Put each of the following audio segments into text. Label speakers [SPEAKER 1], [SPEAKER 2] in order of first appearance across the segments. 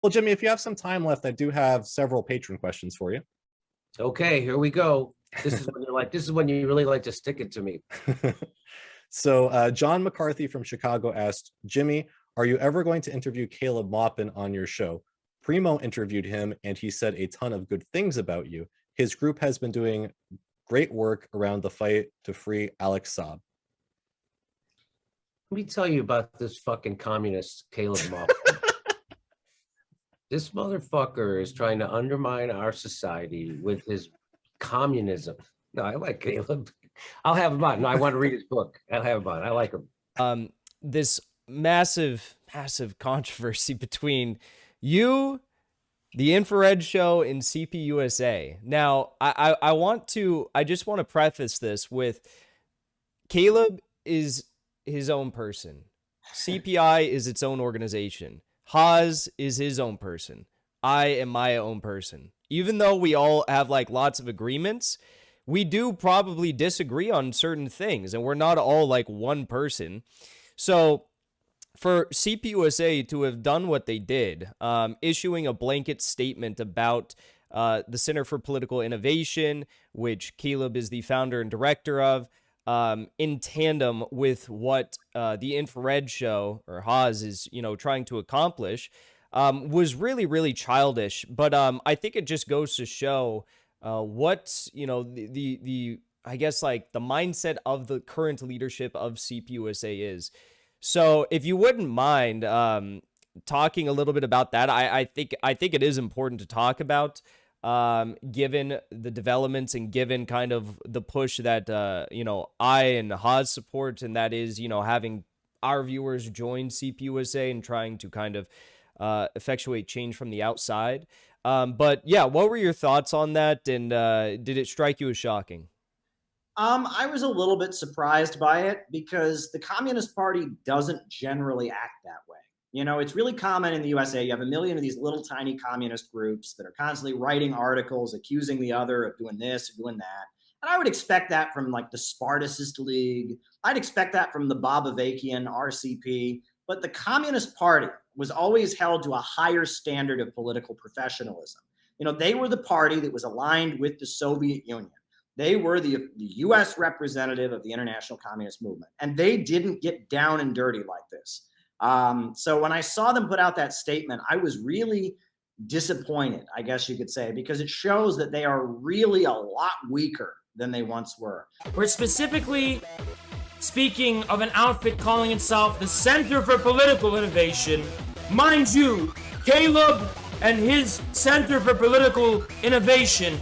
[SPEAKER 1] Well, Jimmy, if you have some time left, I do have several patron questions for you.
[SPEAKER 2] Okay, here we go. This is when you really like to stick it to me.
[SPEAKER 1] So John McCarthy from Chicago asked, Jimmy, are you ever going to interview Caleb Maupin on your show? Primo interviewed him and he said a ton of good things about you. His group has been doing great work around the fight to free Alex Saab.
[SPEAKER 2] Let me tell you about this fucking communist Caleb Maupin. This motherfucker is trying to undermine our society with his communism. No, I like Caleb. I'll have him on. No, I want to read his book. I'll have him on. I like him.
[SPEAKER 3] This massive controversy between you, the Infrared Show, and CPUSA. Now, I just want to preface this with Caleb is his own person. CPI is its own organization. Haas is his own person. I am my own person. Even though we all have like lots of agreements, we do probably disagree on certain things, and we're not all like one person. So for CPUSA to have done what they did, issuing a blanket statement about the Center for Political Innovation, which Caleb is the founder and director of, in tandem with what the Infrared Show, or Haas, is, trying to accomplish, was really, really childish. But I think it just goes to show what, I guess, like, the mindset of the current leadership of CPUSA is. So if you wouldn't mind talking a little bit about that, I think it is important to talk about, given the developments and given kind of the push that, I and Haas support, and that is, having our viewers join CPUSA and trying to kind of effectuate change from the outside. But yeah, what were your thoughts on that? And did it strike you as shocking?
[SPEAKER 4] I was a little bit surprised by it because the Communist Party doesn't generally act that way. It's really common in the USA. You have a million of these little tiny communist groups that are constantly writing articles accusing the other of doing this or doing that. And I would expect that from like the Spartacist League. I'd expect that from the Bobavakian RCP. But the Communist Party was always held to a higher standard of political professionalism. They were the party that was aligned with the Soviet Union. They were the US representative of the international communist movement. And they didn't get down and dirty like this. So when I saw them put out that statement, I was really disappointed, I guess you could say, because it shows that they are really a lot weaker than they once were.
[SPEAKER 5] We're specifically speaking of an outfit calling itself the Center for Political Innovation. Mind you, Caleb and his Center for Political Innovation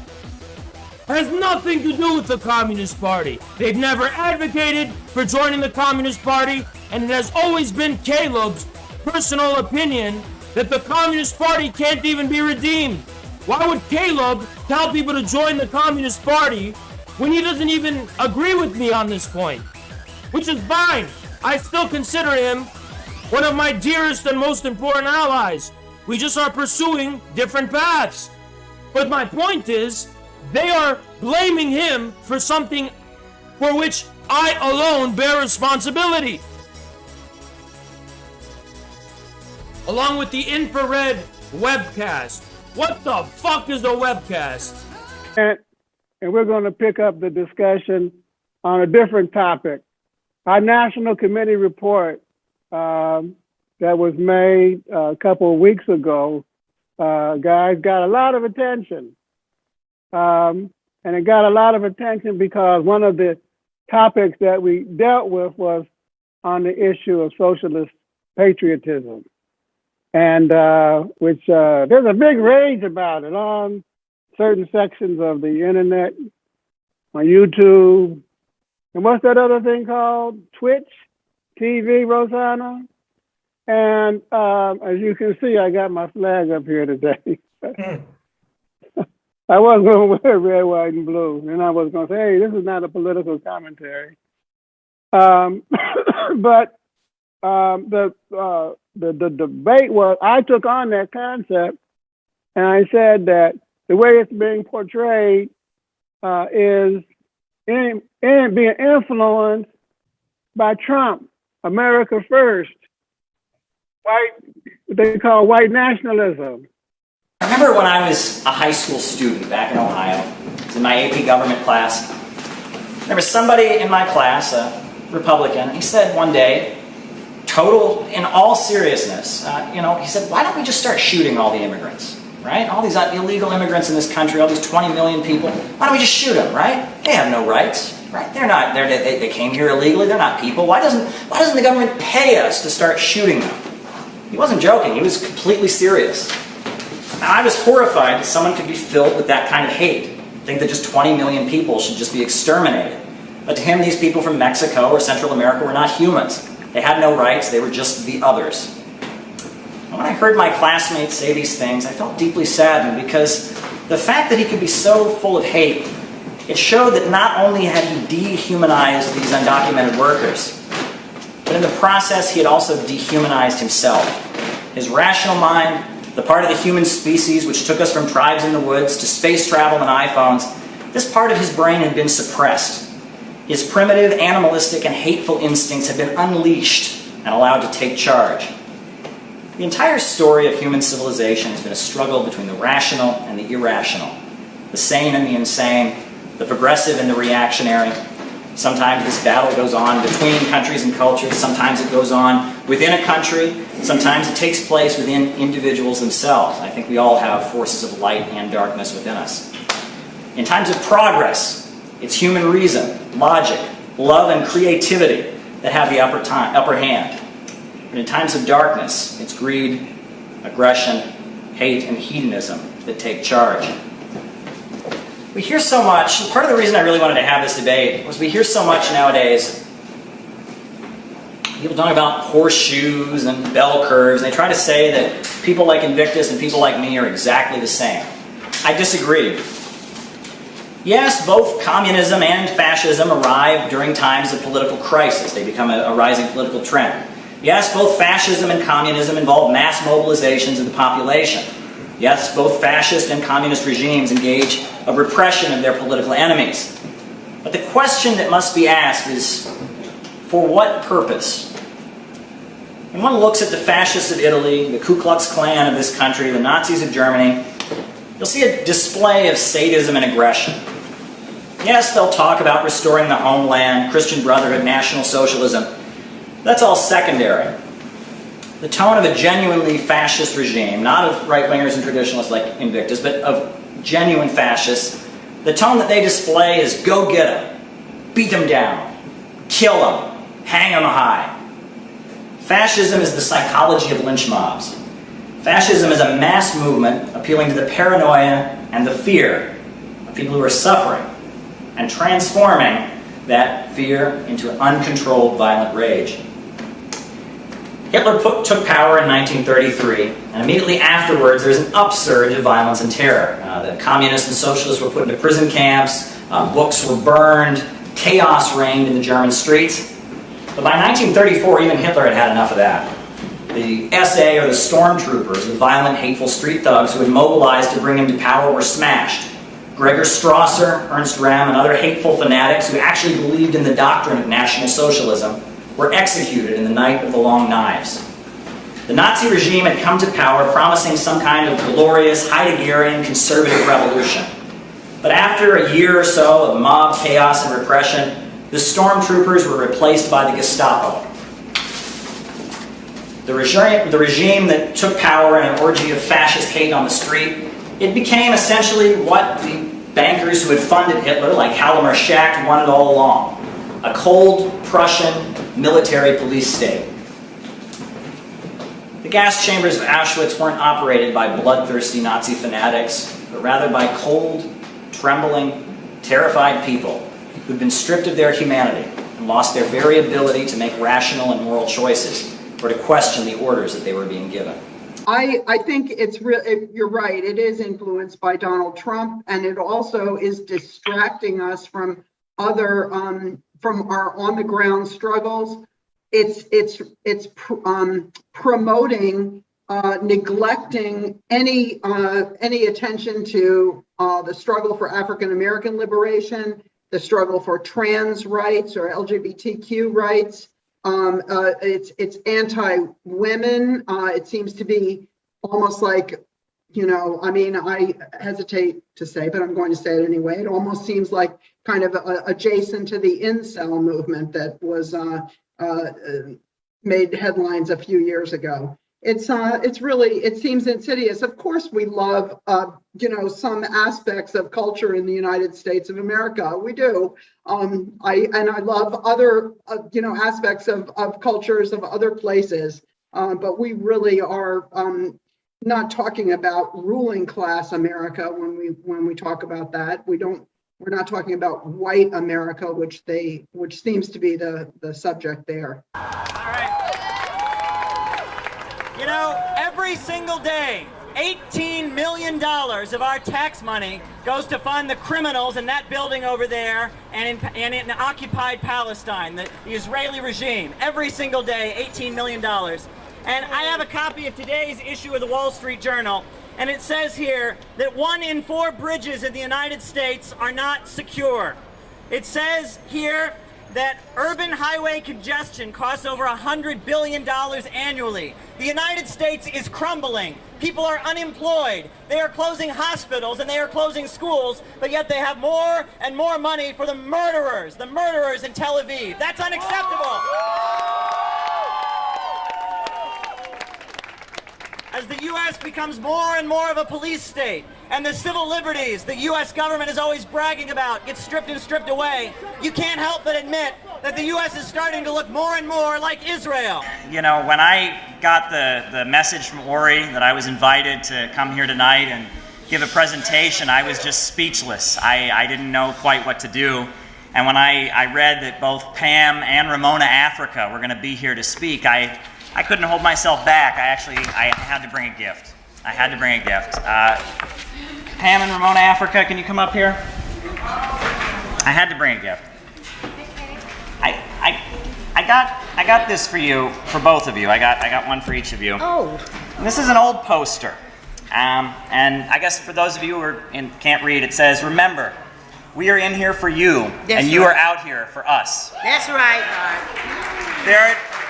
[SPEAKER 5] has nothing to do with the Communist Party. They've never advocated for joining the Communist Party, and it has always been Caleb's personal opinion that the Communist Party can't even be redeemed. Why would Caleb tell people to join the Communist Party when he doesn't even agree with me on this point? Which is fine. I still consider him one of my dearest and most important allies. We just are pursuing different paths. But my point is, they are blaming him for something for which I alone bear responsibility. Along with the infrared webcast. What the fuck is a webcast?
[SPEAKER 6] And we're going to pick up the discussion on a different topic. Our National Committee report that was made a couple of weeks ago, guys, got a lot of attention. And it got a lot of attention because one of the topics that we dealt with was on the issue of socialist patriotism. And which there's a big rage about it on certain sections of the internet, on YouTube. And what's that other thing called? Twitch TV, Rosanna? And as you can see, I got my flag up here today. I was going to wear red, white, and blue. And I was going to say, hey, this is not a political commentary. But the debate was, I took on that concept and I said that the way it's being portrayed is being influenced by Trump, America first, what they call white nationalism.
[SPEAKER 7] I remember when I was a high school student back in Ohio, I was in my AP government class. There was somebody in my class, a Republican, he said one day, in all seriousness, he said, why don't we just start shooting all the immigrants, right? All these illegal immigrants in this country, all these 20 million people, why don't we just shoot them, right? They have no rights, right? They came here illegally, they're not people. Why doesn't the government pay us to start shooting them? He wasn't joking, he was completely serious. Now, I was horrified that someone could be filled with that kind of hate, think that just 20 million people should just be exterminated. But to him, these people from Mexico or Central America were not humans. They had no rights, they were just the others. And when I heard my classmates say these things, I felt deeply saddened because the fact that he could be so full of hate, it showed that not only had he dehumanized these undocumented workers, but in the process he had also dehumanized himself. His rational mind, the part of the human species which took us from tribes in the woods to space travel and iPhones, this part of his brain had been suppressed. His primitive, animalistic, and hateful instincts had been unleashed and allowed to take charge. The entire story of human civilization has been a struggle between the rational and the irrational, the sane and the insane, the progressive and the reactionary. Sometimes this battle goes on between countries and cultures, sometimes it goes on within a country, sometimes it takes place within individuals themselves. I think we all have forces of light and darkness within us. In times of progress, it's human reason, logic, love, and creativity that have the upper hand. But in times of darkness, it's greed, aggression, hate, and hedonism that take charge. We hear so much, part of the reason I really wanted to have this debate was we hear so much nowadays. People talk about horseshoes and bell curves, and they try to say that people like Invictus and people like me are exactly the same. I disagree. Yes, both communism and fascism arrive during times of political crisis. They become a rising political trend. Yes, both fascism and communism involve mass mobilizations of the population. Yes, both fascist and communist regimes engage a repression of their political enemies. But the question that must be asked is, for what purpose? When one looks at the fascists of Italy, the Ku Klux Klan of this country, the Nazis of Germany, you'll see a display of sadism and aggression. Yes, they'll talk about restoring the homeland, Christian brotherhood, National Socialism. That's all secondary. The tone of a genuinely fascist regime, not of right-wingers and traditionalists like Invictus, but of genuine fascists, the tone that they display is go get them, beat them down, kill them, hang them high. Fascism is the psychology of lynch mobs. Fascism is a mass movement appealing to the paranoia and the fear of people who are suffering and transforming that fear into uncontrolled violent rage. Hitler took power in 1933, and immediately afterwards there was an upsurge of violence and terror. The communists and socialists were put into prison camps, books were burned, chaos reigned in the German streets. But by 1934, even Hitler had had enough of that. The SA, or the stormtroopers, the violent, hateful street thugs who had mobilized to bring him to power, were smashed. Gregor Strasser, Ernst Röhm, and other hateful fanatics who actually believed in the doctrine of National Socialism were executed in the night of the long knives. The Nazi regime had come to power promising some kind of glorious Heideggerian conservative revolution. But after a year or so of mob chaos and repression, the stormtroopers were replaced by the Gestapo. The regime that took power in an orgy of fascist hate on the street, it became essentially what the bankers who had funded Hitler, like Hjalmar Schacht, wanted all along: a cold Prussian military police state. The gas chambers of Auschwitz weren't operated by bloodthirsty Nazi fanatics, but rather by cold, trembling, terrified people who'd been stripped of their humanity and lost their very ability to make rational and moral choices or to question the orders that they were being given.
[SPEAKER 8] I think it's real. You're right. It is influenced by Donald Trump, and it also is distracting us from other from our on-the-ground struggles. It's promoting neglecting any attention to the struggle for African American liberation, the struggle for trans rights or LGBTQ rights, It's anti-women. It seems to be almost like, I mean, I hesitate to say, but I'm going to say it anyway. It almost seems like kind of adjacent to the incel movement that was made headlines a few years ago. It's really, it seems insidious. Of course, we love, some aspects of culture in the United States of America. We do. I love other, aspects of cultures of other places. But we really are not talking about ruling class America when we talk about that. We're not talking about white America, which seems to be the subject there.
[SPEAKER 9] All right. Every single day, $18 million of our tax money goes to fund the criminals in that building over there and in occupied Palestine, the Israeli regime. Every single day, $18 million. And I have a copy of today's issue of the Wall Street Journal, and it says here that 1 in 4 bridges in the United States are not secure. It says here that urban highway congestion costs over $100 billion annually. The United States is crumbling. People are unemployed. They are closing hospitals and they are closing schools, but yet they have more and more money for the murderers in Tel Aviv. That's unacceptable. As the U.S. becomes more and more of a police state, and the civil liberties the U.S. government is always bragging about get stripped and stripped away, you can't help but admit that the U.S. is starting to look more and more like Israel.
[SPEAKER 7] When I got the message from Ori that I was invited to come here tonight and give a presentation, I was just speechless. I didn't know quite what to do. And when I read that both Pam and Ramona Africa were going to be here to speak, I couldn't hold myself back. I had to bring a gift. Pam and Ramona Africa, can you come up here? I had to bring a gift. I got this for you, for both of you. I got one for each of you. Oh. And this is an old poster. And I guess for those of you who can't read, it says, "Remember, we are in here for you, and you are out here for us."
[SPEAKER 10] That's right.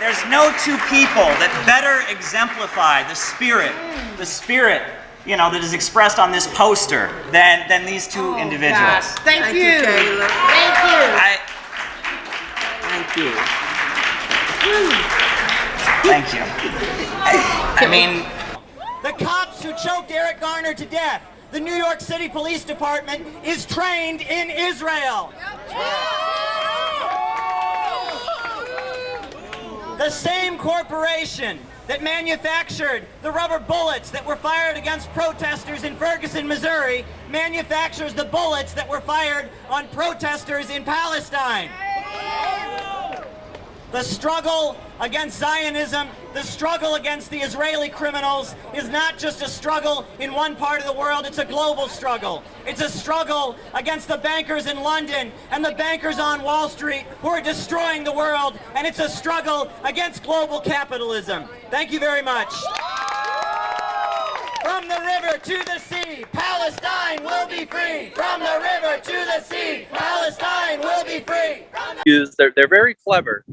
[SPEAKER 7] There's no two people that better exemplify the spirit that is expressed on this poster than these two individuals.
[SPEAKER 10] Gosh. Thank you. Caleb. Thank you.
[SPEAKER 7] Thank you. I mean,
[SPEAKER 9] the cops who choked Eric Garner to death, the New York City Police Department is trained in Israel. The same corporation that manufactured the rubber bullets that were fired against protesters in Ferguson, Missouri, manufactures the bullets that were fired on protesters in Palestine. The struggle against Zionism, the struggle against the Israeli criminals is not just a struggle in one part of the world, it's a global struggle. It's a struggle against the bankers in London and the bankers on Wall Street who are destroying the world, and it's a struggle against global capitalism. Thank you very much. From the river to the sea, Palestine will be free. From the river to the sea, Palestine will be free.
[SPEAKER 11] They're very clever,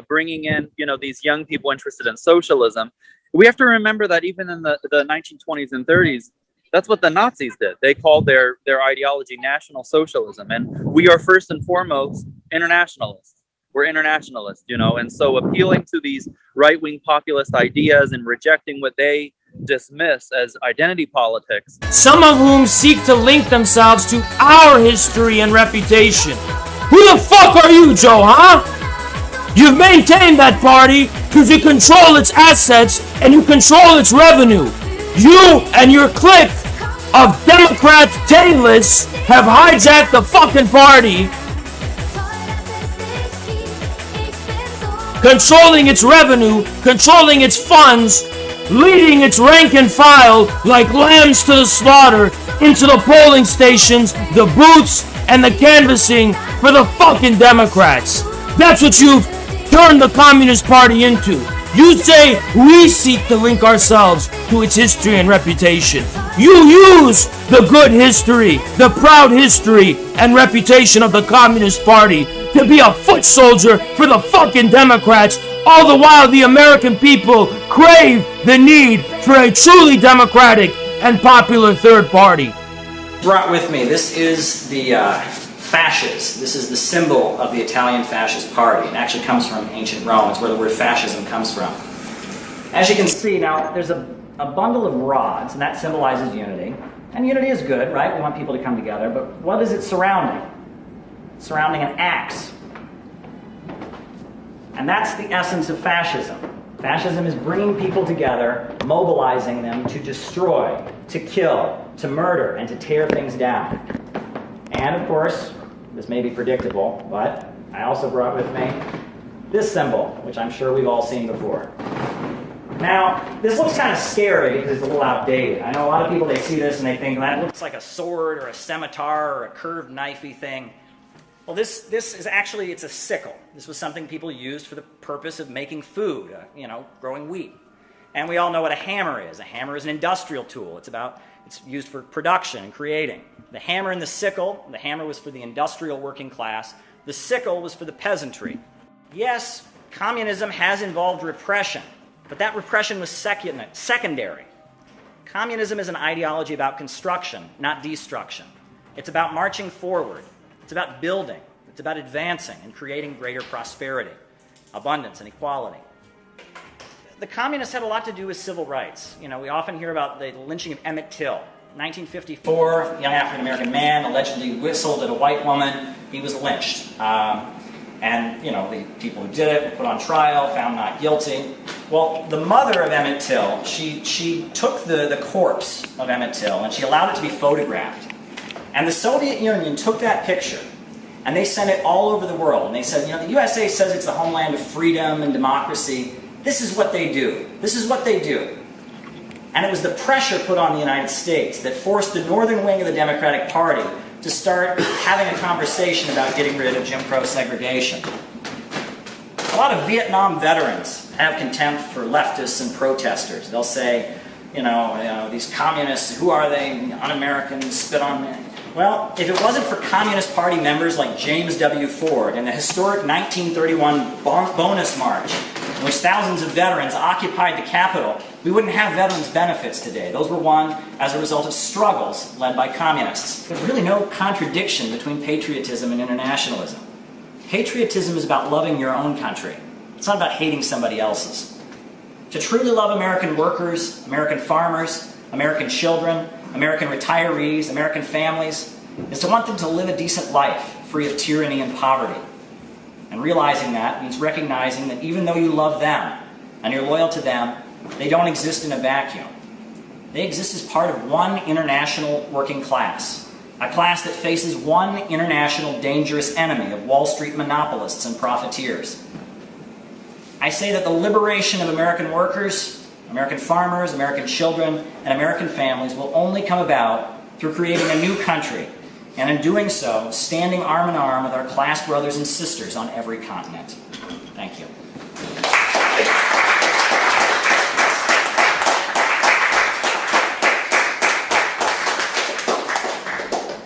[SPEAKER 11] bringing in these young people interested in socialism. We have to remember that even in the 1920s and 30s, that's what the Nazis did. They called their ideology National Socialism, and we are first and foremost internationalists. We're internationalists, and so appealing to these right-wing populist ideas and rejecting what they dismiss as identity politics.
[SPEAKER 5] Some of whom seek to link themselves to our history and reputation. Who the fuck are you, Joe, huh? You've maintained that party because you control its assets and you control its revenue. You and your clique of Democrat tailors have hijacked the fucking party, controlling its revenue, controlling its funds, leading its rank and file like lambs to the slaughter into the polling stations, the booths, and the canvassing for the fucking Democrats. That's what you've turned the Communist Party into. You say we seek to link ourselves to its history and reputation. You use the good history, the proud history and reputation of the Communist Party to be a foot soldier for the fucking Democrats, all the while the American people crave the need for a truly democratic and popular third party.
[SPEAKER 7] Brought with me, this is the fasces. This is the symbol of the Italian Fascist Party. It actually comes from ancient Rome. It's where the word fascism comes from. As you can see now, there's a bundle of rods, and that symbolizes unity. And unity is good, right? We want people to come together, but what is it surrounding? It's surrounding an axe. And that's the essence of fascism. Fascism is bringing people together, mobilizing them to destroy, to kill, to murder, and to tear things down. And of course, this may be predictable, but I also brought with me this symbol, which I'm sure we've all seen before. Now, this looks kind of scary because it's a little outdated. I know a lot of people, they see this and they think that looks like a sword or a scimitar or a curved knifey thing. Well, this is actually, it's a sickle. This was something people used for the purpose of making food, growing wheat. And we all know what a hammer is. A hammer is an industrial tool. It's used for production and creating. The hammer and the sickle, the hammer was for the industrial working class. The sickle was for the peasantry. Yes, communism has involved repression, but that repression was secondary. Communism is an ideology about construction, not destruction. It's about marching forward. It's about building. It's about advancing and creating greater prosperity, abundance, and equality. The communists had a lot to do with civil rights. We often hear about the lynching of Emmett Till. 1954, young African-American man allegedly whistled at a white woman. He was lynched. The people who did it were put on trial, found not guilty. Well, the mother of Emmett Till, she took the corpse of Emmett Till and she allowed it to be photographed. And the Soviet Union took that picture and they sent it all over the world. And they said, the USA says it's the homeland of freedom and democracy. This is what they do. This is what they do. And it was the pressure put on the United States that forced the northern wing of the Democratic Party to start having a conversation about getting rid of Jim Crow segregation. A lot of Vietnam veterans have contempt for leftists and protesters. They'll say, these communists, who are they? Un-Americans, spit on me. Well, if it wasn't for Communist Party members like James W. Ford and the historic 1931 bonus march, in which thousands of veterans occupied the Capitol, we wouldn't have veterans' benefits today. Those were won as a result of struggles led by communists. There's really no contradiction between patriotism and internationalism. Patriotism is about loving your own country. It's not about hating somebody else's. To truly love American workers, American farmers, American children, American retirees, American families, is to want them to live a decent life, free of tyranny and poverty. And realizing that means recognizing that even though you love them and you're loyal to them, they don't exist in a vacuum. They exist as part of one international working class, a class that faces one international dangerous enemy of Wall Street monopolists and profiteers. I say that the liberation of American workers, American farmers, American children, and American families will only come about through creating a new country, and in doing so, standing arm in arm with our class brothers and sisters on every continent. Thank you.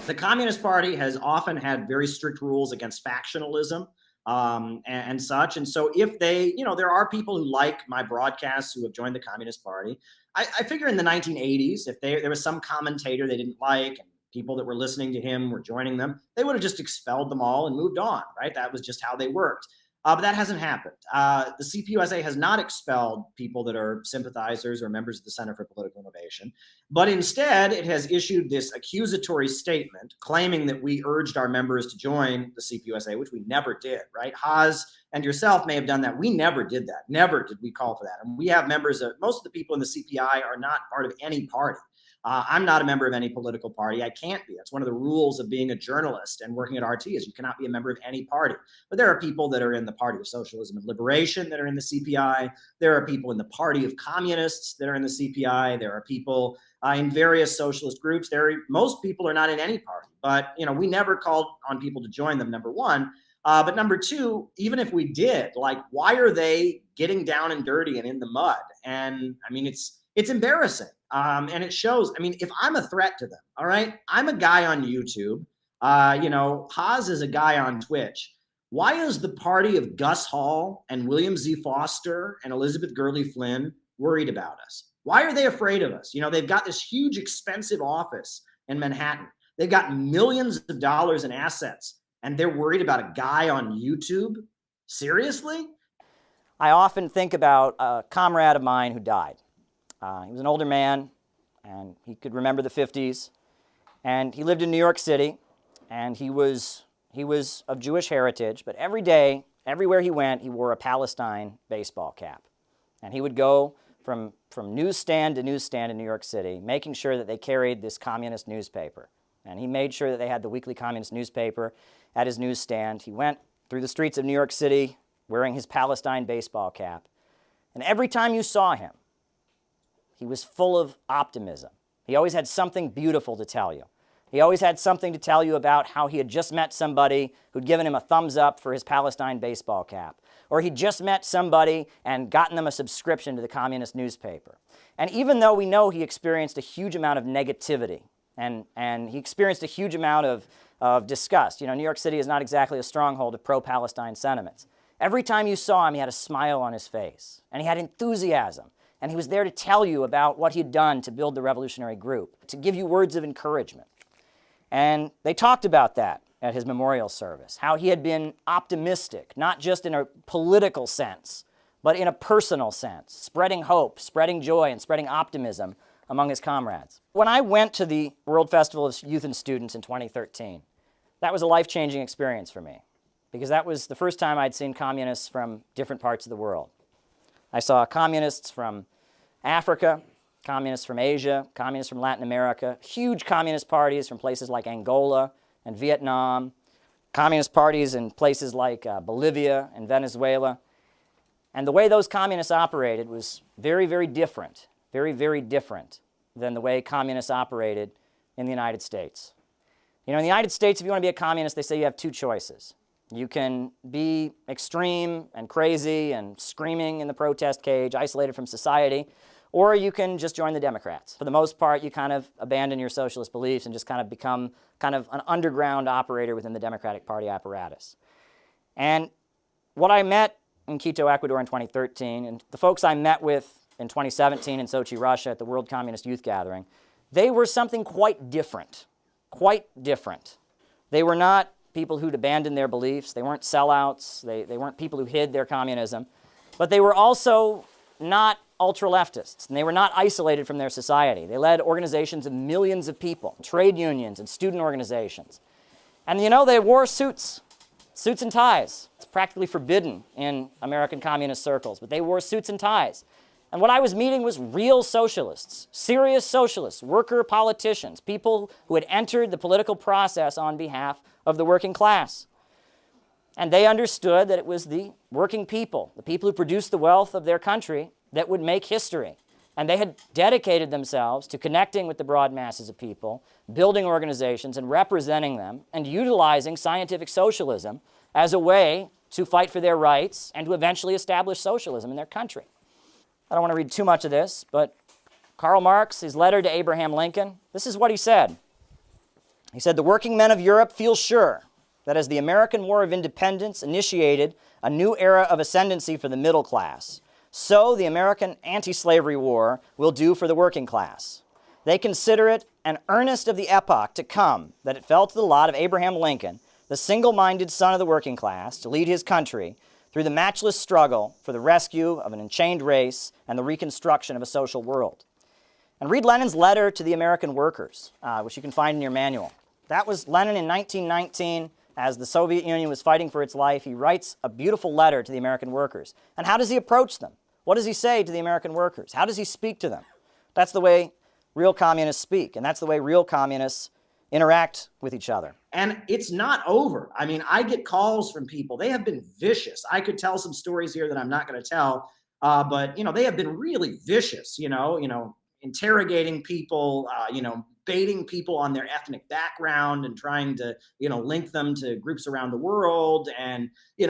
[SPEAKER 4] The Communist Party has often had very strict rules against factionalism. And such. And so if they, there are people who like my broadcasts who have joined the Communist Party. I figure in the 1980s, if there was some commentator they didn't like, and people that were listening to him were joining them, they would have just expelled them all and moved on, right? That was just how they worked. But that hasn't happened. The CPUSA has not expelled people that are sympathizers or members of the Center for Political Innovation, but instead it has issued this accusatory statement claiming that we urged our members to join the CPUSA, which we never did, right? Haas and yourself may have done that. We never did that. Never did we call for that. And we have members of, most of the people in the CPI are not part of any party. I'm not a member of any political party. I can't be. That's one of the rules of being a journalist and working at RT is you cannot be a member of any party. But there are people that are in the Party of Socialism and Liberation that are in the CPI. There are people in the Party of Communists that are in the CPI. There are people in various socialist groups. Most people are not in any party. But we never called on people to join them, number one. But number two, even if we did, why are they getting down and dirty and in the mud? And I mean, it's embarrassing. And it shows, if I'm a threat to them, all right, I'm a guy on YouTube, Haas is a guy on Twitch. Why is the party of Gus Hall and William Z. Foster and Elizabeth Gurley Flynn worried about us? Why are they afraid of us? You know, they've got this huge, expensive office in Manhattan. They've got millions of dollars in assets, and they're worried about a guy on YouTube? Seriously?
[SPEAKER 12] I often think about a comrade of mine who died. He was an older man, and he could remember the 50s, and he lived in New York City, and he was of Jewish heritage, but every day, everywhere he went, he wore a Palestine baseball cap. And he would go from newsstand to newsstand in New York City, making sure that they carried this communist newspaper. And he made sure that they had the weekly communist newspaper at his newsstand. He went through the streets of New York City wearing his Palestine baseball cap. And every time you saw him, he was full of optimism. He always had something beautiful to tell you. He always had something to tell you about how he had just met somebody who'd given him a thumbs up for his Palestine baseball cap. Or he'd just met somebody and gotten them a subscription to the communist newspaper. And even though we know he experienced a huge amount of negativity and he experienced a huge amount of disgust. You know, New York City is not exactly a stronghold of pro-Palestine sentiments. Every time you saw him, he had a smile on his face, and he had enthusiasm, and he was there to tell you about what he'd done to build the revolutionary group, to give you words of encouragement. And they talked about that at his memorial service, how he had been optimistic, not just in a political sense, but in a personal sense, spreading hope, spreading joy, and spreading optimism among his comrades. When I went to the World Festival of Youth and Students in 2013, that was a life-changing experience for me, because that was the first time I'd seen communists from different parts of the world. I saw communists from Africa, communists from Asia, communists from Latin America, huge communist parties from places like Angola and Vietnam, communist parties in places like Bolivia and Venezuela. And the way those communists operated was very, very different than the way communists operated in the United States. You know, in the United States, if you want to be a communist, they say you have two choices. You can be extreme and crazy and screaming in the protest cage, isolated from society, or you can just join the Democrats. For the most part, you kind of abandon your socialist beliefs and just kind of become kind of an underground operator within the Democratic Party apparatus. And what I met in Quito, Ecuador in 2013, and the folks I met with in 2017 in Sochi, Russia at the World Communist Youth Gathering, they were something quite different. They were not people who'd abandoned their beliefs. They weren't sellouts. They weren't people who hid their communism. But they were also not ultra-leftists, and they were not isolated from their society. They led organizations of millions of people, trade unions and student organizations. And you know, they wore suits and ties. It's practically forbidden in American communist circles, but they wore suits and ties. And what I was meeting was real socialists, serious socialists, worker politicians, people who had entered the political process on behalf of the working class. And they understood that it was the working people, the people who produced the wealth of their country, that would make history. And they had dedicated themselves to connecting with the broad masses of people, building organizations and representing them, and utilizing scientific socialism as a way to fight for their rights and to eventually establish socialism in their country. I don't want to read too much of this, but Karl Marx, his letter to Abraham Lincoln, this is what he said. He said, "The working men of Europe feel sure that as the American War of Independence initiated a new era of ascendancy for the middle class, so the American anti-slavery war will do for the working class. They consider it an earnest of the epoch to come that it fell to the lot of Abraham Lincoln, the single-minded son of the working class, to lead his country through the matchless struggle for the rescue of an enchained race and the reconstruction of a social world." And read Lenin's letter to the American workers, which you can find in your manual. That was Lenin in 1919, as the Soviet Union was fighting for its life. He writes a beautiful letter to the American workers. And how does he approach them? What does he say to the American workers? How does he speak to them? That's the way real communists speak, and that's the way real communists interact with each other.
[SPEAKER 4] And it's not over. I mean, I get calls from people. They have been vicious. I could tell some stories here that I'm not going to tell, but, you know, they have been really vicious, you know, interrogating people, baiting people on their ethnic background and trying to, link them to groups around the world and,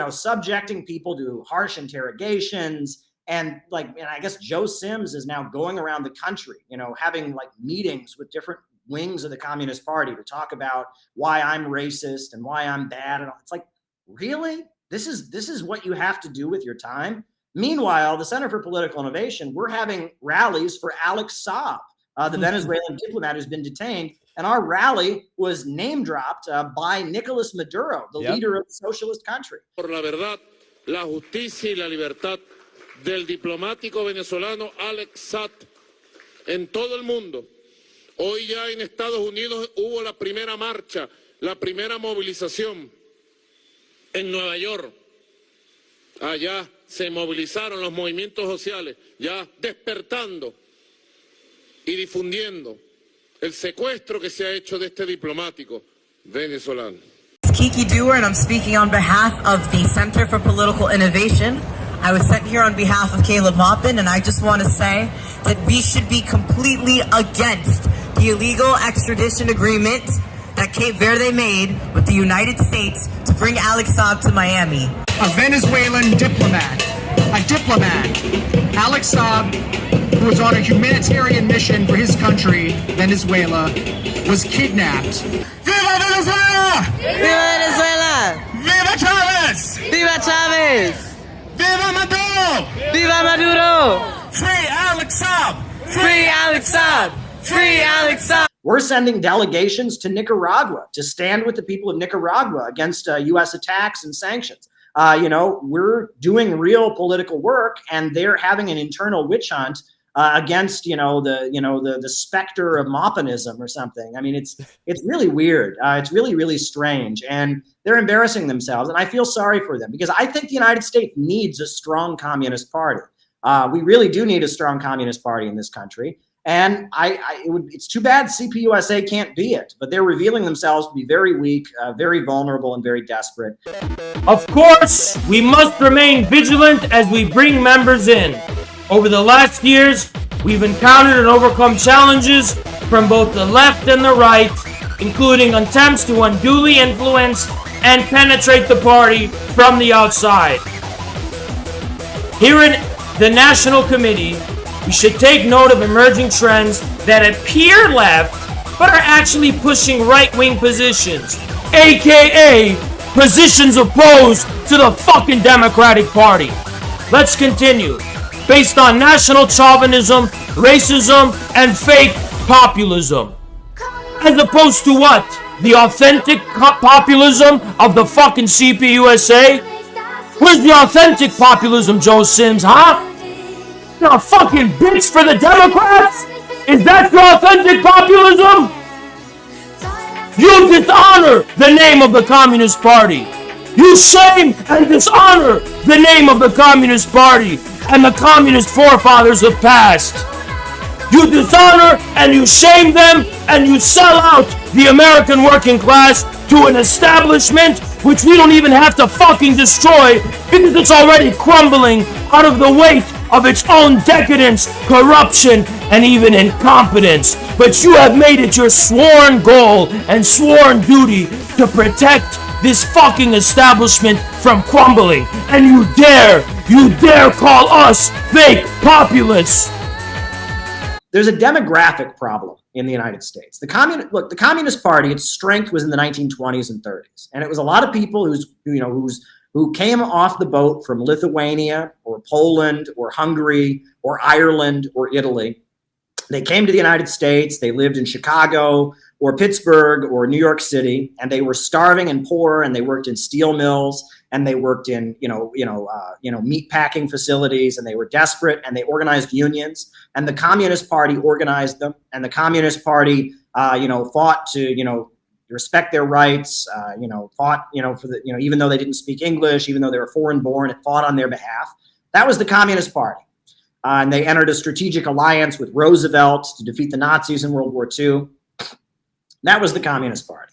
[SPEAKER 4] subjecting people to harsh interrogations. And I guess Joe Sims is now going around the country, having meetings with different wings of the Communist Party to talk about why I'm racist and why I'm bad. And it's like, Really? This is what you have to do with your time? Meanwhile, the Center for Political Innovation, we're having rallies for Alex Saab, the Venezuelan diplomat who's been detained. And our rally was name dropped by Nicolas Maduro, the leader of the socialist country.
[SPEAKER 13] Por la verdad, la justicia y la libertad del diplomático venezolano Alex Saab en todo el mundo. Hoy ya en Estados Unidos hubo la primera marcha, la primera movilización en Nueva York. Allá se movilizaron los movimientos sociales, ya despertando y difundiendo el secuestro que se ha hecho de este diplomático venezolano.
[SPEAKER 14] Kiki Dewar, and I'm speaking on behalf of the Center for Political Innovation. I was sent here on behalf of Caleb Maupin, and I just want to say that we should be completely against the illegal extradition agreement that Cape Verde made with the United States to bring Alex Saab to Miami.
[SPEAKER 15] A Venezuelan diplomat, Alex Saab, who was on a humanitarian mission for his country, Venezuela, was kidnapped. Viva Venezuela!
[SPEAKER 10] Viva Venezuela!
[SPEAKER 15] Viva Chavez!
[SPEAKER 10] Viva Chavez!
[SPEAKER 15] Viva Maduro!
[SPEAKER 10] Viva Maduro!
[SPEAKER 15] Free Alex Saab!
[SPEAKER 10] Free Alex Saab! Free Alex Saab!
[SPEAKER 4] We're sending delegations to Nicaragua to stand with the people of Nicaragua against U.S. attacks and sanctions. We're doing real political work, and they're having an internal witch hunt against, the specter of Maupinism or something. I mean, it's really weird. It's really, really strange, and they're embarrassing themselves. And I feel sorry for them because I think the United States needs a strong communist party. We really do need a strong communist party in this country. And it's too bad CPUSA can't be it, but they're revealing themselves to be very weak, very vulnerable, and very desperate.
[SPEAKER 5] Of course, we must remain vigilant as we bring members in. Over the last years, we've encountered and overcome challenges from both the left and the right, including attempts to unduly influence and penetrate the party from the outside. Here in the National Committee, we should take note of emerging trends that appear left, but are actually pushing right-wing positions, aka positions opposed to the fucking Democratic Party. Let's continue. Based on national chauvinism, racism, and fake populism. As opposed to what? The authentic populism of the fucking CPUSA? Where's the authentic populism, Joe Sims, huh? You're a fucking bitch for the Democrats? Is that your authentic populism? You dishonor the name of the Communist Party. You shame and dishonor the name of the Communist Party and the communist forefathers of past. You dishonor and you shame them and you sell out the American working class to an establishment which we don't even have to fucking destroy because it's already crumbling out of the weight of its own decadence, corruption, and even incompetence. But you have made it your sworn goal and sworn duty to protect this fucking establishment from crumbling. And you dare call us fake populists.
[SPEAKER 4] There's a demographic problem in the United States. The Communist Party, its strength was in the 1920s and 30s. And it was a lot of people who came off the boat from Lithuania or Poland or Hungary or Ireland or Italy. They came to the United States, they lived in Chicago or Pittsburgh or New York City, and they were starving and poor, and they worked in steel mills, and they worked in meat packing facilities, and they were desperate, and they organized unions, and the Communist Party organized them, and the Communist Party fought to respect their rights, fought for the even though they didn't speak English, even though they were foreign born, it fought on their behalf. That was the Communist Party. And they entered a strategic alliance with Roosevelt to defeat the Nazis in World War II. That was the Communist Party.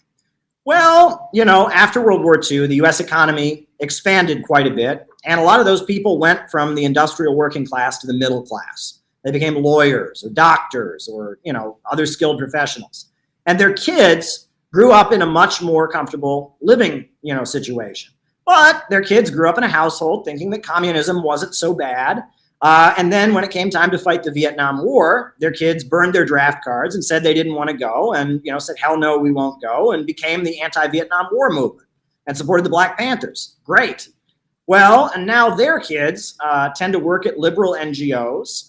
[SPEAKER 4] Well, after World War II, the U.S. economy expanded quite a bit, and a lot of those people went from the industrial working class to the middle class. They became lawyers or doctors or, other skilled professionals. And their kids grew up in a much more comfortable living, situation. But their kids grew up in a household thinking that communism wasn't so bad. And then when it came time to fight the Vietnam War, their kids burned their draft cards and said they didn't want to go and, said, hell no, we won't go, and became the anti-Vietnam War movement. and supported the Black Panthers. Great. Well, and now their kids tend to work at liberal NGOs,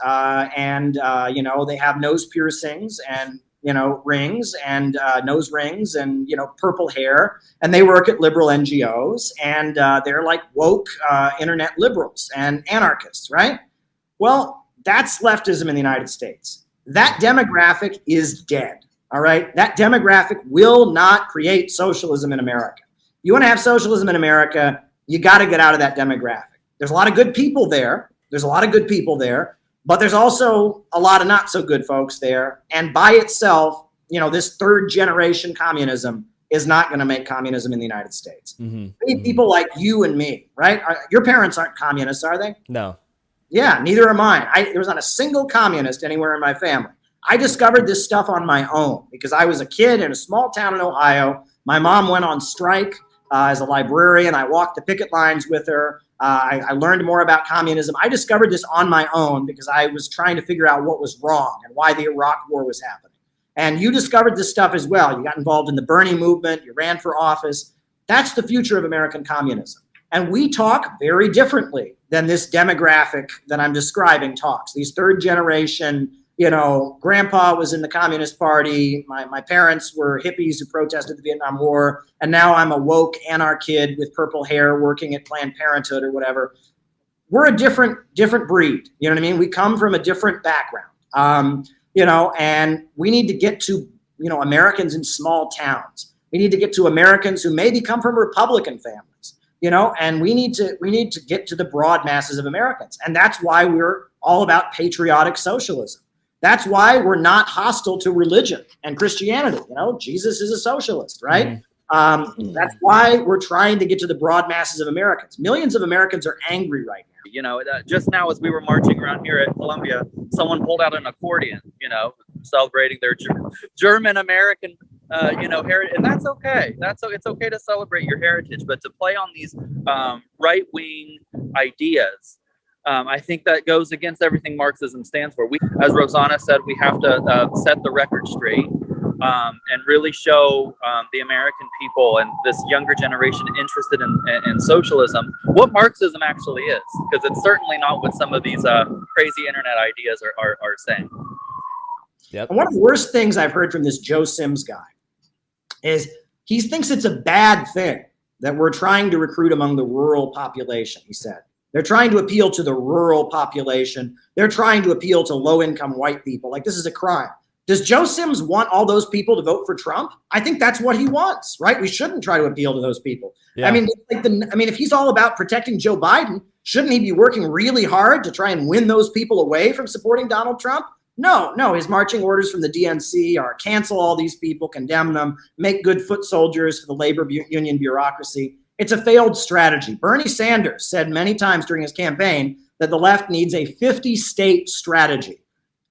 [SPEAKER 4] and they have nose piercings and rings and nose rings and purple hair, and they work at liberal NGOs, and they're like woke internet liberals and anarchists, right? Well, that's leftism in the United States. That demographic is dead. All right, that demographic will not create socialism in America. You want to have socialism in America, you got to get out of that demographic. There's a lot of good people there. But there's also a lot of not so good folks there. And by itself, this third generation communism is not going to make communism in the United States. We need people like you and me, right? Your parents aren't communists, are they?
[SPEAKER 3] No.
[SPEAKER 4] Yeah, neither am I. There was not a single communist anywhere in my family. I discovered this stuff on my own because I was a kid in a small town in Ohio. My mom went on strike as a librarian. I walked the picket lines with her. I learned more about communism. I discovered this on my own because I was trying to figure out what was wrong and why the Iraq War was happening. And you discovered this stuff as well. You got involved in the Bernie movement. You ran for office. That's the future of American communism. And we talk very differently than this demographic that I'm describing talks. These third generation, grandpa was in the Communist Party. My parents were hippies who protested the Vietnam War. And now I'm a woke anarchist with purple hair working at Planned Parenthood or whatever. We're a different breed. You know what I mean? We come from a different background. And we need to get to, Americans in small towns. We need to get to Americans who maybe come from Republican families, and we need to get to the broad masses of Americans. And that's why we're all about patriotic socialism. That's why we're not hostile to religion and Christianity. Jesus is a socialist, right? That's why we're trying to get to the broad masses of Americans. Millions of Americans are angry right now.
[SPEAKER 11] Just now as we were marching around here at Columbia, someone pulled out an accordion, celebrating their German American, heritage, and that's okay. It's okay to celebrate your heritage, but to play on these right-wing ideas, I think that goes against everything Marxism stands for. We, as Rosanna said, we have to set the record straight and really show the American people and this younger generation interested in socialism what Marxism actually is, because it's certainly not what some of these crazy internet ideas are saying.
[SPEAKER 3] Yep.
[SPEAKER 4] And one of the worst things I've heard from this Joe Sims guy is he thinks it's a bad thing that we're trying to recruit among the rural population, he said. They're trying to appeal to the rural population. They're trying to appeal to low-income white people. Like, this is a crime. Does Joe Sims want all those people to vote for Trump? I think that's what he wants, right? We shouldn't try to appeal to those people. Yeah. If he's all about protecting Joe Biden, shouldn't he be working really hard to try and win those people away from supporting Donald Trump? No. His marching orders from the DNC are cancel all these people, condemn them, make good foot soldiers for the labor union bureaucracy. It's a failed strategy. Bernie Sanders said many times during his campaign that the left needs a 50-state strategy.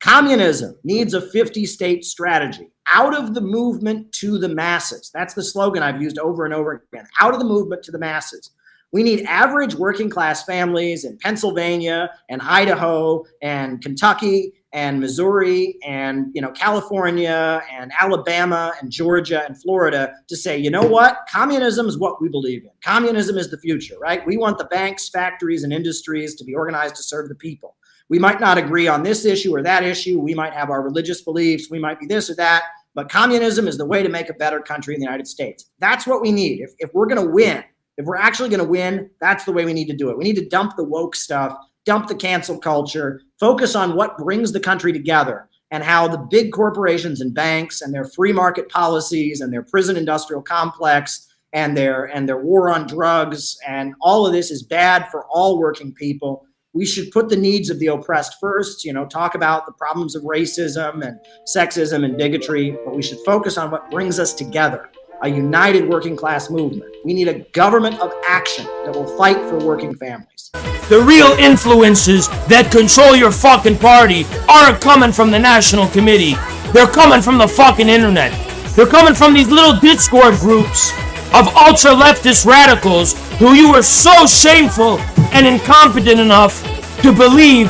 [SPEAKER 4] Communism needs a 50-state strategy. Out of the movement to the masses. That's the slogan I've used over and over again. Out of the movement to the masses. We need average working class families in Pennsylvania and Idaho and Kentucky and Missouri and California and Alabama and Georgia and Florida to say, you know what? Communism is what we believe in. Communism is the future, right? We want the banks, factories, and industries to be organized to serve the people. We might not agree on this issue or that issue. We might have our religious beliefs. We might be this or that. But communism is the way to make a better country in the United States. That's what we need. If we're going to win, if we're actually going to win, that's the way we need to do it. We need to dump the woke stuff, dump the cancel culture, focus on what brings the country together and how the big corporations and banks and their free market policies and their prison industrial complex and their war on drugs and all of this is bad for all working people. We should put the needs of the oppressed first, talk about the problems of racism and sexism and bigotry, but we should focus on what brings us together, a united working class movement. We need a government of action that will fight for working families.
[SPEAKER 5] The real influences that control your fucking party aren't coming from the National Committee. They're coming from the fucking internet. They're coming from these little Discord groups of ultra-leftist radicals who you were so shameful and incompetent enough to believe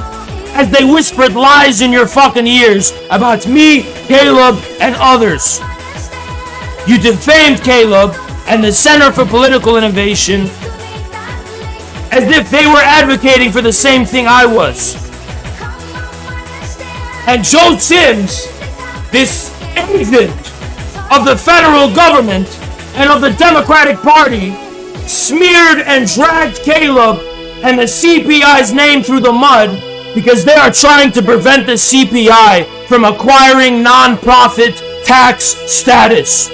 [SPEAKER 5] as they whispered lies in your fucking ears about me, Caleb, and others. You defamed Caleb, and the Center for Political Innovation as if they were advocating for the same thing I was. And Joe Sims, this agent of the federal government and of the Democratic Party, smeared and dragged Caleb and the CPI's name through the mud because they are trying to prevent the CPI from acquiring non-profit tax status.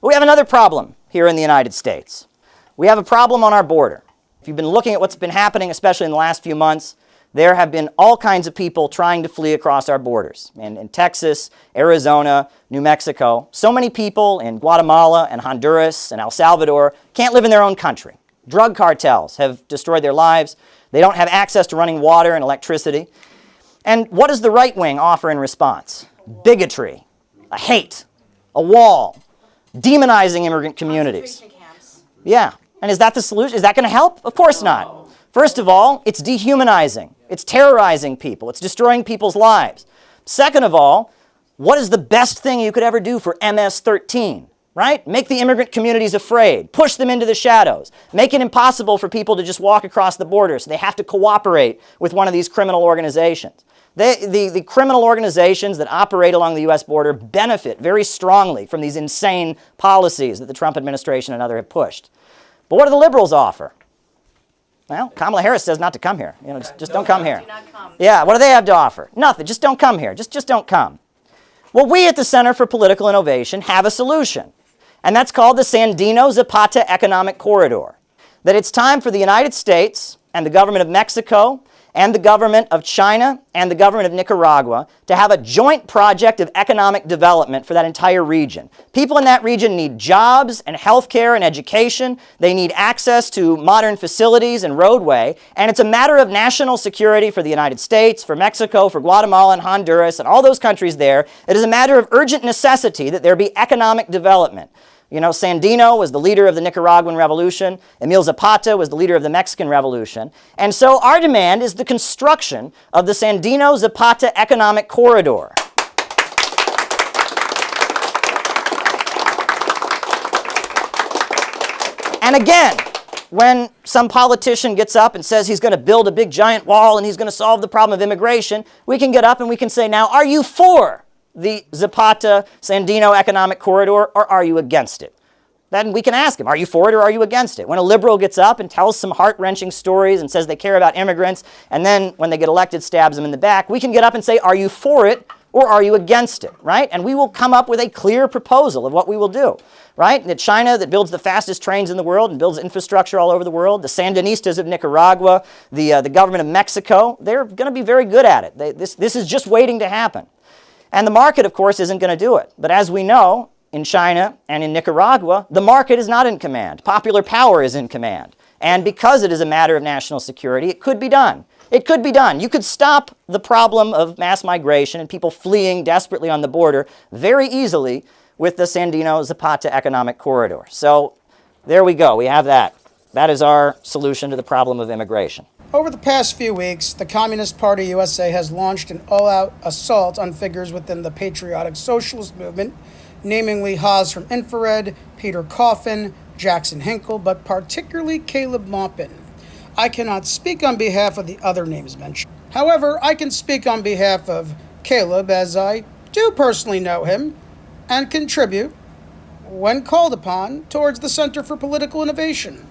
[SPEAKER 12] We have another problem here in the United States. We have a problem on our border. If you've been looking at what's been happening, especially in the last few months, there have been all kinds of people trying to flee across our borders. In Texas, Arizona, New Mexico, so many people in Guatemala and Honduras and El Salvador can't live in their own country. Drug cartels have destroyed their lives. They don't have access to running water and electricity. And what does the right wing offer in response? Bigotry, a hate, a wall, demonizing immigrant communities. Yeah, and is that the solution? Is that going to help? Of course not. First of all, it's dehumanizing. It's terrorizing people. It's destroying people's lives. Second of all, what is the best thing you could ever do for MS-13? Right? Make the immigrant communities afraid. Push them into the shadows. Make it impossible for people to just walk across the border, so they have to cooperate with one of these criminal organizations. The criminal organizations that operate along the U.S. border benefit very strongly from these insane policies that the Trump administration and others have pushed. But what do the liberals offer? Well, Kamala Harris says not to come here. You know, just don't come here. Yeah, what do they have to offer? Nothing. Just don't come here. Just don't come. Well, we at the Center for Political Innovation have a solution, and that's called the Sandino-Zapata Economic Corridor. That it's time for the United States and the government of Mexico and the government of China and the government of Nicaragua to have a joint project of economic development for that entire region. People in that region need jobs and healthcare and education. They need access to modern facilities and roadway. And it's a matter of national security for the United States, for Mexico, for Guatemala and Honduras and all those countries there. It is a matter of urgent necessity that there be economic development. You know, Sandino was the leader of the Nicaraguan Revolution. Emil Zapata was the leader of the Mexican Revolution. And so our demand is the construction of the Sandino-Zapata Economic Corridor. And again, when some politician gets up and says he's going to build a big giant wall and he's going to solve the problem of immigration, we can get up and we can say, now, are you for the Zapata-Sandino Economic Corridor, or are you against it? Then we can ask him, are you for it or are you against it? When a liberal gets up and tells some heart-wrenching stories and says they care about immigrants, and then when they get elected stabs them in the back, we can get up and say, are you for it or are you against it, right? And we will come up with a clear proposal of what we will do, right? The China that builds the fastest trains in the world and builds infrastructure all over the world, the Sandinistas of Nicaragua, the government of Mexico, they're going to be very good at it. This is just waiting to happen. And the market, of course, isn't going to do it. But as we know, in China and in Nicaragua, the market is not in command. Popular power is in command. And because it is a matter of national security, it could be done. It could be done. You could stop the problem of mass migration and people fleeing desperately on the border very easily with the Sandino-Zapata Economic Corridor. So there we go. We have that. That is our solution to the problem of immigration.
[SPEAKER 16] Over the past few weeks, the Communist Party USA has launched an all-out assault on figures within the patriotic socialist movement, namely Haas from Infrared, Peter Coffin, Jackson Hinkle, but particularly Caleb Maupin. I cannot speak on behalf of the other names mentioned. However, I can speak on behalf of Caleb, as I do personally know him and contribute, when called upon, towards the Center for Political Innovation.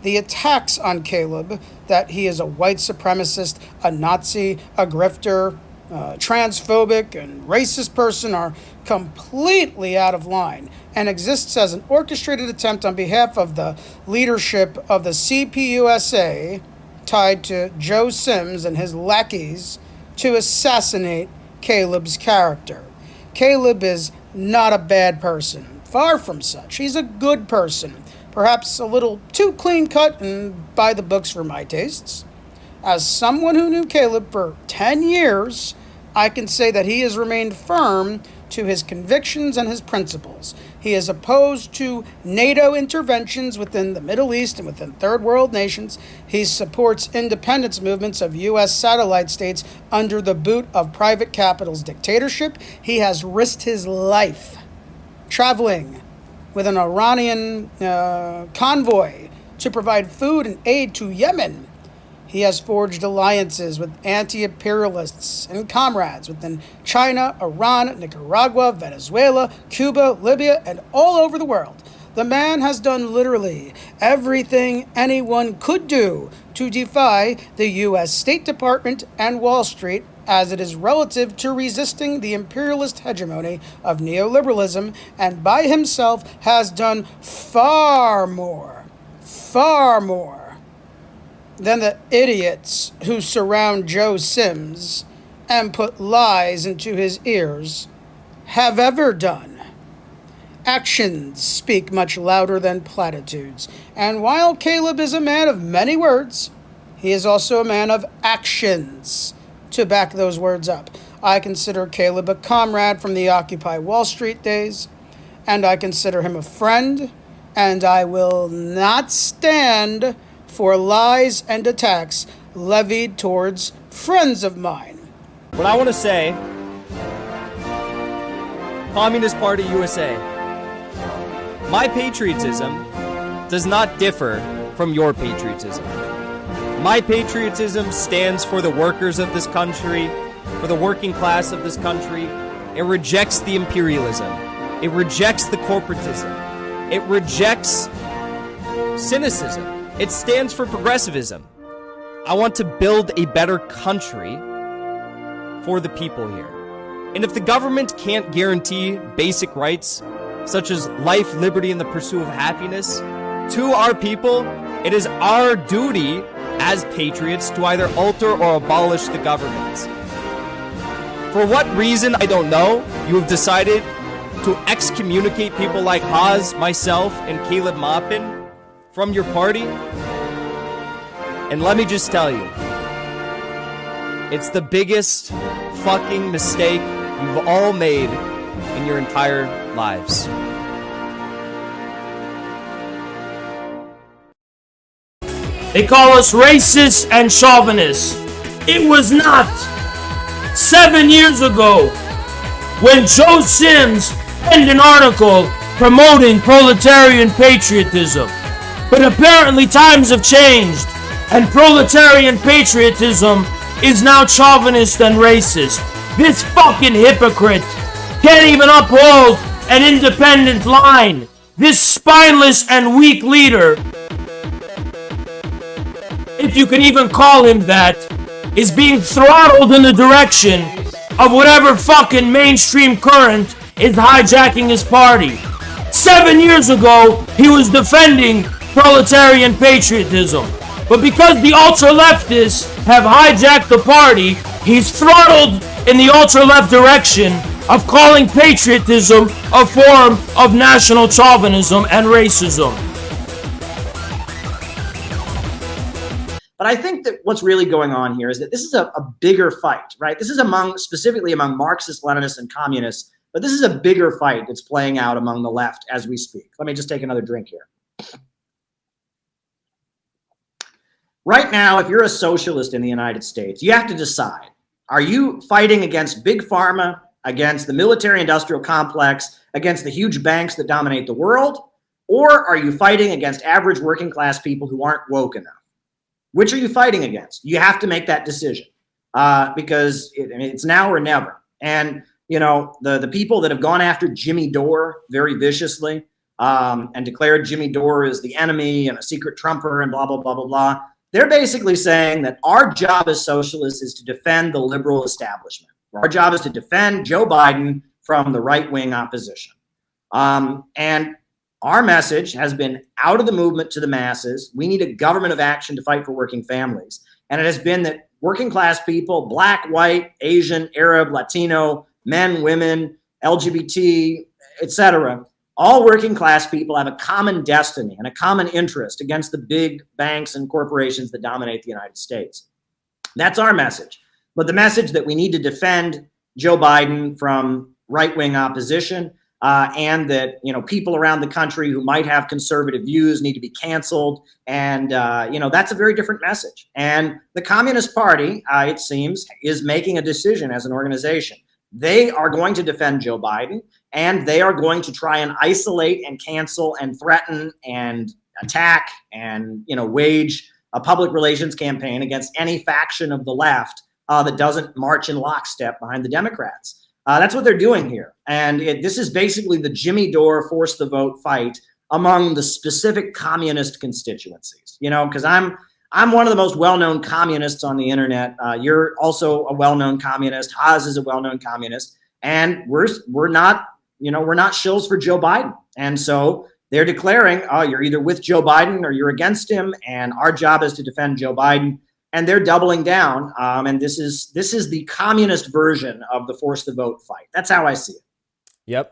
[SPEAKER 16] The attacks on Caleb, that he is a white supremacist, a Nazi, a grifter, transphobic, and racist person are completely out of line and exists as an orchestrated attempt on behalf of the leadership of the CPUSA, tied to Joe Sims and his lackeys, to assassinate Caleb's character. Caleb is not a bad person. Far from such. He's a good person. Perhaps a little too clean-cut and by the books for my tastes. As someone who knew Caleb for 10 years, I can say that he has remained firm to his convictions and his principles. He is opposed to NATO interventions within the Middle East and within third world nations. He supports independence movements of U.S. satellite states under the boot of private capital's dictatorship. He has risked his life traveling with an Iranian convoy to provide food and aid to Yemen. He has forged alliances with anti-imperialists and comrades within China, Iran, Nicaragua, Venezuela, Cuba, Libya, and all over the world. The man has done literally everything anyone could do to defy the U.S. State Department and Wall Street as it is relative to resisting the imperialist hegemony of neoliberalism, and by himself has done far more than the idiots who surround Joe Sims and put lies into his ears have ever done. Actions speak much louder than platitudes, and while Caleb is a man of many words, he is also a man of actions to back those words up. I consider Caleb a comrade from the Occupy Wall Street days, and I consider him a friend, and I will not stand for lies and attacks levied towards friends of mine.
[SPEAKER 3] What I want to say, Communist Party USA, my patriotism does not differ from your patriotism. My patriotism stands for the workers of this country, for the working class of this country. It rejects the imperialism. It rejects the corporatism. It rejects cynicism. It stands for progressivism. I want to build a better country for the people here. And if the government can't guarantee basic rights, such as life, liberty, and the pursuit of happiness, to our people, it is our duty as patriots to either alter or abolish the government. For what reason, I don't know, you have decided to excommunicate people like Haas, myself, and Caleb Maupin from your party. And let me just tell you, it's the biggest fucking mistake you've all made in your entire lives.
[SPEAKER 5] They call us racist and chauvinists. It was not 7 years ago when Joe Sims penned an article promoting proletarian patriotism. But apparently times have changed, and proletarian patriotism is now chauvinist and racist. This fucking hypocrite can't even uphold an independent line. This spineless and weak leader, if you can even call him that, is being throttled in the direction of whatever fucking mainstream current is hijacking his party. 7 years ago, he was defending proletarian patriotism. But because the ultra-leftists have hijacked the party, he's throttled in the ultra-left direction of calling patriotism a form of national chauvinism and racism.
[SPEAKER 4] But I think that what's really going on here is that this is a bigger fight, right? This is specifically among Marxists, Leninists, and communists, but this is a bigger fight that's playing out among the left as we speak. Let me just take another drink here. Right now, if you're a socialist in the United States, you have to decide, are you fighting against big pharma, against the military-industrial complex, against the huge banks that dominate the world, or are you fighting against average working-class people who aren't woke enough? Which are you fighting against? You have to make that decision because it's now or never. And, you know, the people that have gone after Jimmy Dore very viciously and declared Jimmy Dore as the enemy and a secret Trumper and blah, blah, blah, blah, blah, they're basically saying that our job as socialists is to defend the liberal establishment. Our job is to defend Joe Biden from the right-wing opposition. And our message has been out of the movement to the masses. We need a government of action to fight for working families. And it has been that working class people, black, white, Asian, Arab, Latino, men, women, LGBT, etc., all working class people have a common destiny and a common interest against the big banks and corporations that dominate the United States. That's our message. But the message that we need to defend Joe Biden from right-wing opposition, and that, you know, people around the country who might have conservative views need to be canceled. And, you know, that's a very different message. And the Communist Party, it seems, is making a decision as an organization. They are going to defend Joe Biden, and they are going to try and isolate and cancel and threaten and attack and, wage a public relations campaign against any faction of the left that doesn't march in lockstep behind the Democrats. That's what they're doing here. And this is basically the Jimmy Dore force the vote fight among the specific communist constituencies, because I'm one of the most well-known communists on the internet. You're also a well-known communist. Haas is a well-known communist, and we're not shills for Joe Biden. And so they're declaring, you're either with Joe Biden or you're against him, and our job is to defend Joe Biden. And they're doubling down. And this is the communist version of the force the vote fight. That's how I see it.
[SPEAKER 3] Yep.